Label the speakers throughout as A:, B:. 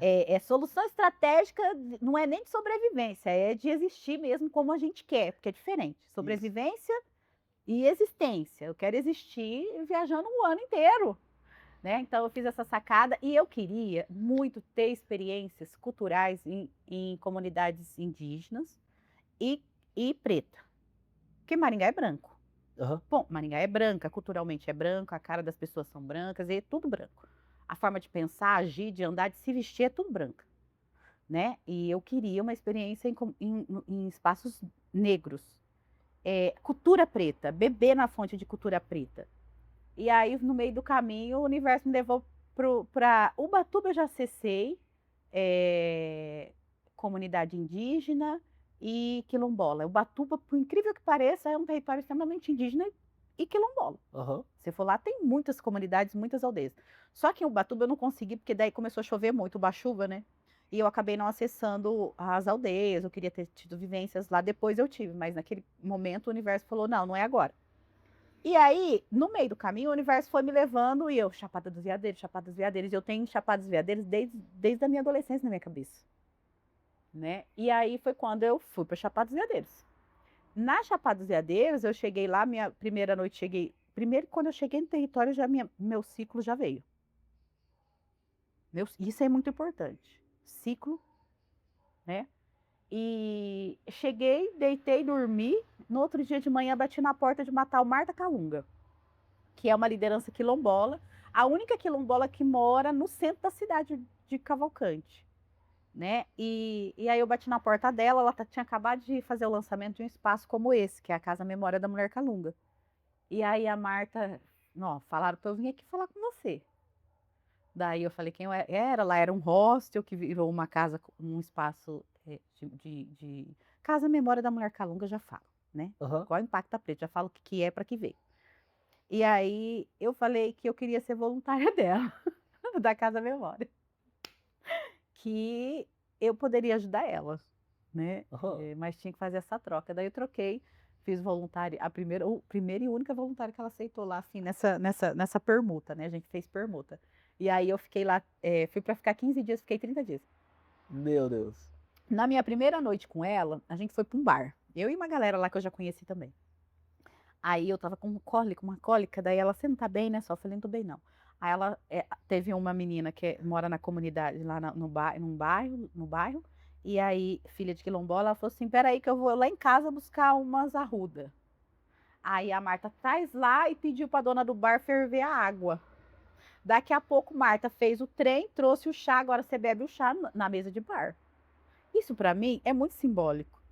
A: É solução estratégica, não é nem de sobrevivência, é de existir mesmo como a gente quer, porque é diferente.
B: Isso.
A: Sobrevivência e existência. Eu quero existir viajando o ano inteiro, né? Então eu fiz essa sacada e eu queria muito ter experiências culturais em comunidades indígenas e, e preta. Porque Maringá é branco.
B: Aham.
A: Bom, Maringá é branca, culturalmente é branco, a cara das pessoas são brancas, e é tudo branco. A forma de pensar, agir, de andar, de se vestir é tudo branca, né? E eu queria uma experiência em espaços negros. Cultura preta, beber na fonte de cultura preta. E aí, no meio do caminho, o universo me levou para Ubatuba, eu já acessei, comunidade indígena e quilombola. Ubatuba, por incrível que pareça, é um território extremamente indígena e quilombola.
B: Aham.
A: Se for lá, tem muitas comunidades, muitas aldeias. Só que em Ubatuba eu não consegui, porque daí começou a chover muito, chuva, né? E eu acabei não acessando as aldeias, eu queria ter tido vivências lá, depois eu tive, mas naquele momento o universo falou, não, não é agora. E aí, no meio do caminho, o universo foi me levando e eu, Chapada dos Veadeiros, eu tenho Chapada dos Veadeiros desde a minha adolescência na minha cabeça, né? E aí foi quando eu fui para Chapada dos Veadeiros. Na Chapada dos Veadeiros, eu cheguei lá, minha primeira noite cheguei. Primeiro, quando eu cheguei no território, meu ciclo já veio. Isso é muito importante. Ciclo, né? E cheguei, deitei, dormi. No outro dia de manhã, bati na porta de matar o Marta Calunga, que é uma liderança quilombola, a única quilombola que mora no centro da cidade de Cavalcante, né? E aí eu bati na porta dela, ela tinha acabado de fazer o lançamento de um espaço como esse, que é a Casa Memória da Mulher Calunga. E aí a Marta, não, falaram para eu vir aqui falar com você. Daí eu falei quem eu era, lá era um hostel que virou uma casa, um espaço de Casa Memória da Mulher Calunga, já falo, né?
B: Aham.
A: Qual é o Impacto Preto, já falo o que é para que veio. E aí eu falei que eu queria ser voluntária dela, da Casa Memória, que eu poderia ajudar ela, né?
B: Aham.
A: Mas tinha que fazer essa troca. Daí eu troquei, fiz voluntária, o primeira e única voluntária que ela aceitou lá, assim, nessa permuta, né? A gente fez permuta. E aí eu fiquei lá, fui para ficar 15 dias, fiquei 30 dias.
B: Meu Deus.
A: Na minha primeira noite com ela, a gente foi para um bar. Eu e uma galera lá que eu já conheci também. Aí eu tava com uma cólica, daí ela, você não tá bem, né? Só eu falei, não tô bem, não. Aí ela teve uma menina que mora na comunidade, lá no bairro, e aí, filha de quilombola, ela falou assim: peraí, que eu vou lá em casa buscar umas arruda. Aí a Marta traz lá e pediu pra dona do bar ferver a água. Daqui a pouco, Marta fez o trem, trouxe o chá, agora você bebe o chá na mesa de bar. Isso pra mim é muito simbólico,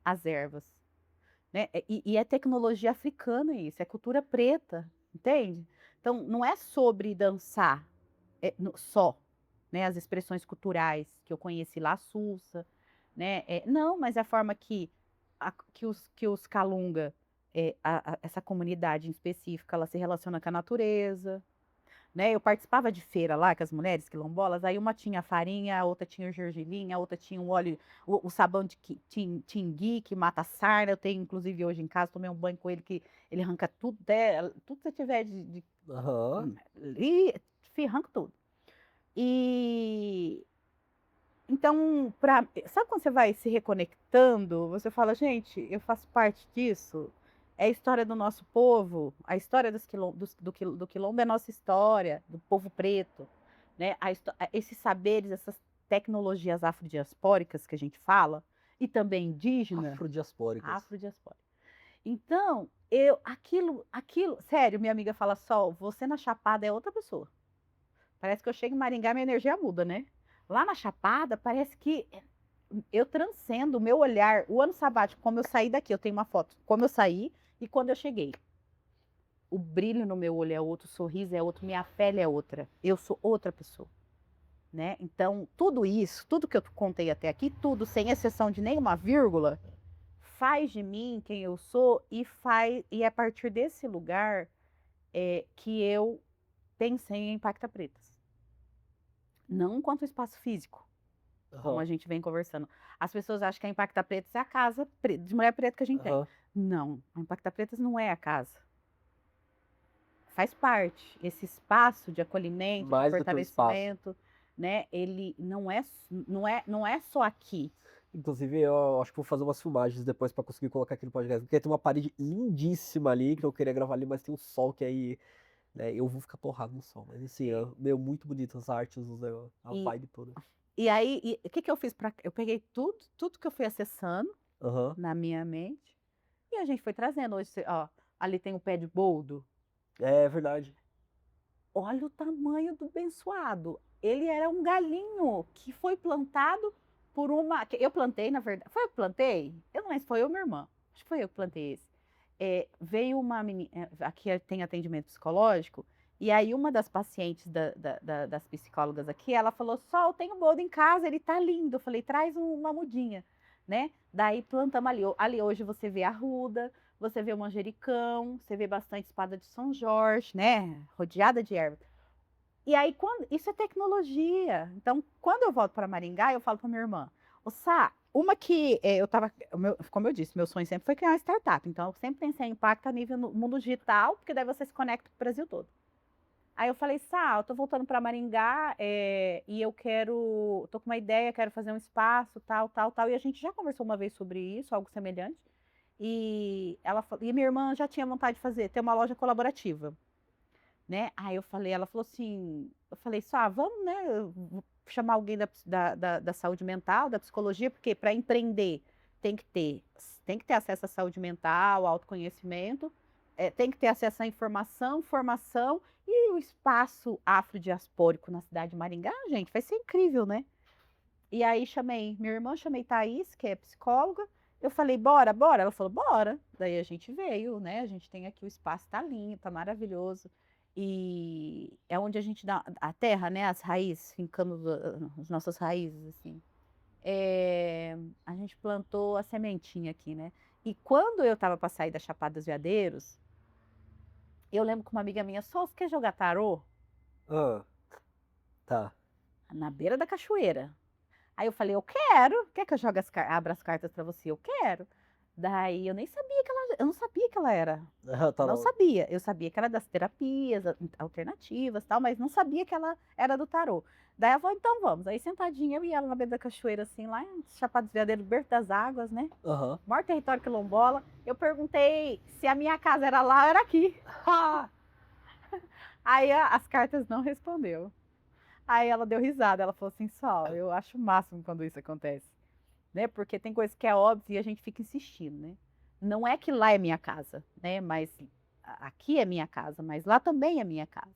A: as ervas. Né? E é tecnologia africana isso, é cultura preta, entende? Então, não é sobre dançar só, né? As expressões culturais que eu conheci lá, Sussa, né? Não, mas é a forma que os Calunga, essa comunidade em específico, ela se relaciona com a natureza, né? Eu participava de feira lá com as mulheres quilombolas, aí uma tinha farinha, a outra tinha o gergelim, a outra tinha o óleo, o sabão de tingui, que mata a sarna. Eu tenho, inclusive, hoje em casa, tomei um banho com ele, que ele arranca tudo, tudo que você tiver
B: Aham.
A: e arranca tudo. E então, sabe quando você vai se reconectando, você fala, gente, eu faço parte disso? É a história do nosso povo, a história do quilombo é a nossa história, do povo preto, né? Esses saberes, essas tecnologias afrodiaspóricas que a gente fala, e também indígena,
B: Afrodiaspóricas.
A: afrodiaspórica. Então, sério, minha amiga fala, Sol, você na Chapada é outra pessoa. Parece que eu chego em Maringá, minha energia muda, né? Lá na Chapada, parece que eu transcendo o meu olhar, o ano sabático, como eu saí daqui, eu tenho uma foto, como eu saí e quando eu cheguei. O brilho no meu olho é outro, o sorriso é outro, minha pele é outra. Eu sou outra pessoa, né? Então, tudo isso, tudo que eu contei até aqui, tudo, sem exceção de nenhuma vírgula, faz de mim quem eu sou e é a partir desse lugar que eu pensei em Impacta Pretas. Não enquanto espaço físico, como
B: Aham.
A: a gente vem conversando. As pessoas acham que a Impacta Pretas é a casa de mulher preta que a gente tem.
B: Aham.
A: Não, a Impacta Pretas não é a casa. Faz parte, esse espaço de acolhimento, de
B: Mais do que o espaço.
A: fortalecimento, né? Ele não é só aqui.
B: Inclusive, eu acho que vou fazer umas filmagens depois pra conseguir colocar aqui no podcast. Porque tem uma parede lindíssima ali que eu queria gravar ali, mas tem um sol que aí, né, eu vou ficar torrado no sol. Mas assim, meu, muito bonito as artes, os negócios, a
A: E,
B: vibe toda.
A: e aí, o que que eu fiz para? Eu peguei tudo que eu fui acessando
B: Aham.
A: na minha mente e a gente foi trazendo. Hoje, ó, ali tem o pé de boldo.
B: É verdade.
A: Olha o tamanho do abençoado. Ele era um galinho que foi plantado por uma. Eu plantei, na verdade. Foi eu que plantei? Eu não lembro se foi eu ou minha irmã. Acho que foi eu que plantei esse. Veio uma menina. Aqui tem atendimento psicológico. E aí, uma das pacientes das psicólogas aqui, ela falou: Sol, tem um boldo em casa, ele tá lindo. Eu falei: traz uma mudinha, né? Daí plantamos ali. Ali hoje você vê arruda, você vê o manjericão, você vê bastante espada de São Jorge, né? Rodeada de ervas. E aí, isso é tecnologia. Então, quando eu volto para Maringá, eu falo para minha irmã, ô Sá, uma que eu tava, como eu disse, meu sonho sempre foi criar uma startup. Então, eu sempre pensei em impacto a nível no mundo digital, porque daí você se conecta com o Brasil todo. Aí eu falei, Sá, eu tô voltando para Maringá e eu tô com uma ideia, quero fazer um espaço, tal, tal, tal. E a gente já conversou uma vez sobre isso, algo semelhante. E minha irmã já tinha vontade de ter uma loja colaborativa, né? Aí ela falou assim, eu falei, só, vamos, né? Chamar alguém da saúde mental, da psicologia, porque para empreender tem que ter acesso à saúde mental, autoconhecimento, tem que ter acesso à informação, formação e o espaço afrodiaspórico na cidade de Maringá, gente, vai ser incrível, né? E aí chamei minha irmã, chamei Thaís, que é psicóloga. Eu falei, bora, bora. Ela falou, bora. Daí a gente veio, né? A gente tem aqui o espaço, tá lindo, tá maravilhoso. E é onde a gente dá a terra, né? As raízes, fincamos as nossas raízes, assim. A gente plantou a sementinha aqui, né? E quando eu tava para sair da Chapada dos Veadeiros, eu lembro que uma amiga minha, só você quer jogar tarô?
B: Ah, tá.
A: Na beira da cachoeira. Aí eu falei, eu quero. Quer que eu jogue abra as cartas para você? Eu quero. Daí eu nem sabia eu não sabia que ela era.
B: Tá
A: Não
B: não.
A: sabia. Eu sabia que era das terapias alternativas, tal, mas não sabia que ela era do tarô. Daí ela falou, então vamos. Aí sentadinha eu e ela na beira da cachoeira, assim, lá em Chapada dos Veadeiros, berço das águas, né?
B: Aham.
A: Maior território quilombola. Eu perguntei se a minha casa era lá ou era aqui. Aí as cartas não respondeu. Aí ela deu risada, ela falou assim, Sol, eu acho o máximo quando isso acontece, né? Porque tem coisa que é óbvia e a gente fica insistindo, né? Não é que lá é minha casa, né? Mas aqui é minha casa, mas lá também é minha casa.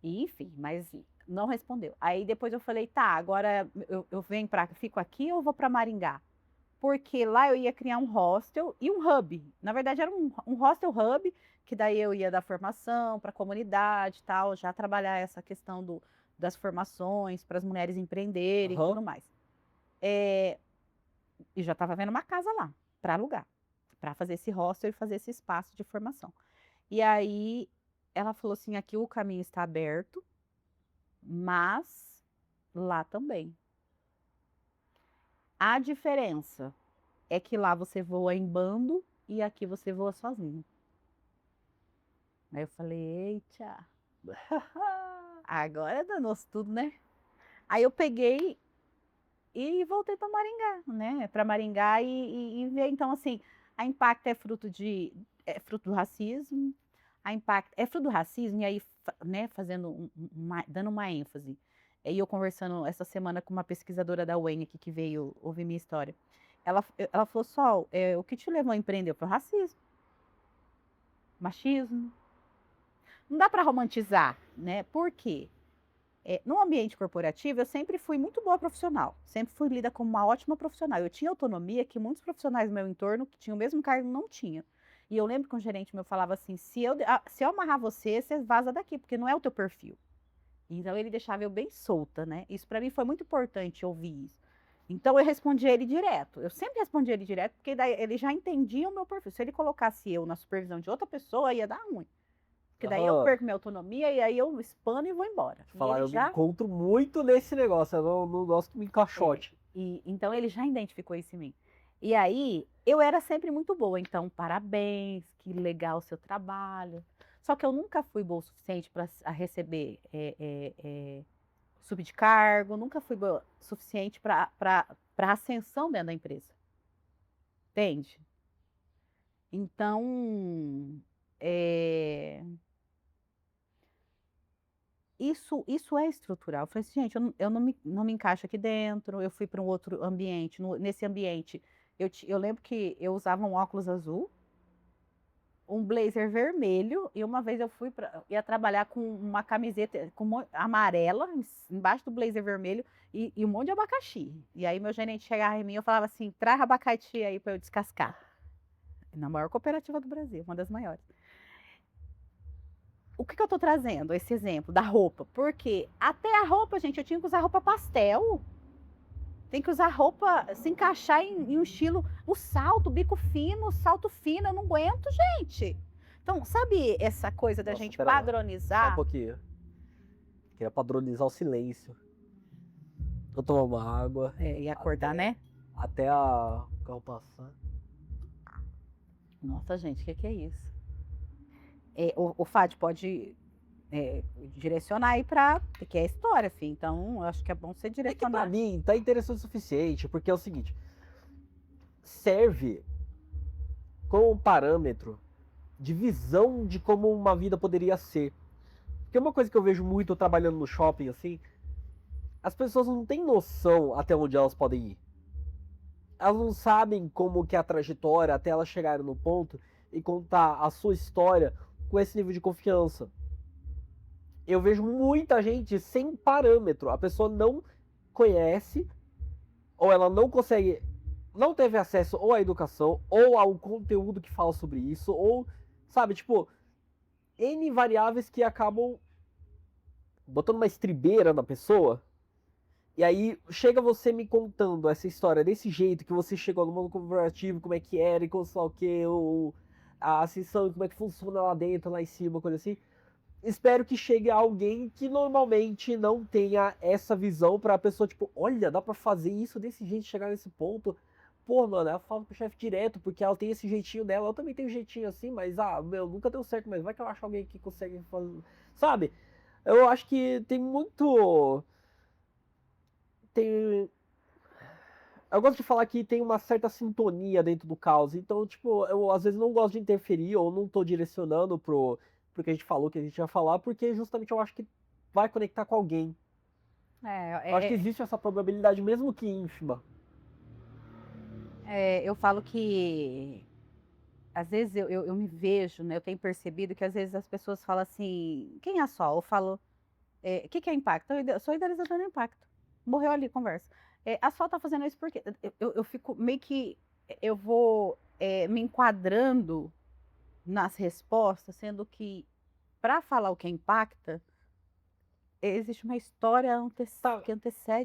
A: E, enfim, mas não respondeu. Aí depois eu falei, tá, agora eu venho fico aqui ou vou para Maringá? Porque lá eu ia criar um hostel e um hub. Na verdade, era um hostel hub, que daí eu ia dar formação para a comunidade e tal, já trabalhar essa questão das formações para as mulheres empreenderem e
B: Aham.
A: tudo mais. E já estava vendo uma casa lá para alugar, para fazer esse hostel e fazer esse espaço de formação. E aí ela falou assim: aqui o caminho está aberto, mas lá também. A diferença é que lá você voa em bando e aqui você voa sozinho. Aí eu falei, eita, agora danou-se tudo, né? Aí eu peguei e voltei para Maringá, né? Para Maringá e ver, então, assim, a Impact é fruto do racismo, a Impact é fruto do racismo, e aí, né, dando uma ênfase. E eu conversando essa semana com uma pesquisadora da UEM aqui que veio ouvir minha história. Ela falou, Sol, o que te levou a empreender foi o racismo, machismo. Não dá para romantizar, né? Por quê? No ambiente corporativo, eu sempre fui muito boa profissional, sempre fui lida como uma ótima profissional. Eu tinha autonomia que muitos profissionais do meu entorno, que tinham o mesmo cargo, não tinham. E eu lembro que um gerente meu falava assim: se eu amarrar você, você vaza daqui, porque não é o teu perfil. Então ele deixava eu bem solta, né? Isso para mim foi muito importante ouvir isso. Então eu respondia ele direto. Eu sempre respondia ele direto, porque daí ele já entendia o meu perfil. Se ele colocasse eu na supervisão de outra pessoa, ia dar ruim. Porque daí eu
B: Aham.
A: perco minha autonomia e aí eu espano e vou embora. E
B: Falar,
A: ele
B: eu me
A: já.
B: encontro muito nesse negócio, eu não gosto que me encaixote.
A: Então ele já identificou isso em mim. E aí eu era sempre muito boa. Então, parabéns, que legal o seu trabalho. Só que eu nunca fui boa o suficiente para receber subir de cargo, nunca fui boa suficiente para ascensão dentro da empresa. Entende? Então, eh, isso é estrutural. Eu falei assim: "Gente, eu não me encaixo aqui dentro", eu fui para um outro ambiente, nesse ambiente eu lembro que eu usava um óculos azul, um blazer vermelho, e uma vez eu ia trabalhar com uma camiseta com amarela, embaixo do blazer vermelho, e um monte de abacaxi. E aí meu gerente chegava em mim, eu falava assim: "Traz abacaxi aí para eu descascar". Na maior cooperativa do Brasil, uma das maiores. O que que eu tô trazendo esse exemplo da roupa? Porque até a roupa, gente, eu tinha que usar roupa pastel, tem que usar roupa, se encaixar em um estilo, o salto, bico fino, salto fino, eu não aguento, gente. Então, sabe essa coisa da
B: Nossa,
A: gente
B: pera lá. Só um
A: padronizar?
B: pouquinho. Queria padronizar o silêncio. Eu tomar uma água
A: E acordar,
B: até,
A: né?
B: até a o carro passar.
A: Nossa, gente, o que que é isso? O Fábio pode, direcionar aí pra que é história, filho, então eu acho que é bom você
B: É que pra
A: direcionar.
B: mim tá interessante o suficiente, porque é o seguinte, serve como parâmetro de visão de como uma vida poderia ser. Porque uma coisa que eu vejo muito trabalhando no shopping, assim, as pessoas não têm noção até onde elas podem ir. Elas não sabem como que é a trajetória até elas chegarem no ponto e contar a sua história com esse nível de confiança. Eu vejo muita gente sem parâmetro. A pessoa não conhece, ou ela não consegue, não teve acesso ou à educação, ou ao conteúdo que fala sobre isso, ou, sabe, tipo, N variáveis que acabam botando uma estribeira na pessoa. E aí chega você me contando essa história desse jeito, que você chegou no mundo corporativo, como é que era, e como sei lá o que, a ascensão, como é que funciona lá dentro, lá em cima, coisa assim. Espero que chegue alguém que normalmente não tenha essa visão pra pessoa, tipo, olha, dá pra fazer isso desse jeito, chegar nesse ponto. Pô, mano, ela fala pro chefe direto, porque ela tem esse jeitinho dela, eu também tenho um jeitinho assim, mas, meu, nunca deu certo, mas vai que eu acho alguém que consegue fazer, sabe? Eu acho que tem muito... Tem... Eu gosto de falar que tem uma certa sintonia dentro do caos, então, tipo, eu às vezes não gosto de interferir ou não tô direcionando pro que a gente falou, que a gente ia falar, porque justamente eu acho que vai conectar com alguém. Eu acho que existe essa probabilidade, mesmo que ínfima.
A: Eu falo que às vezes eu me vejo, né, eu tenho percebido que às vezes as pessoas falam assim: "Quem é a Sol?" Eu falo: "O que que é impacto?" Eu sou idealizadora do impacto. Morreu ali, conversa. "A Sol tá fazendo isso porque eu fico meio que eu vou, me enquadrando nas respostas, sendo que para falar o que impacta, existe uma história
B: Tá,
A: que antecede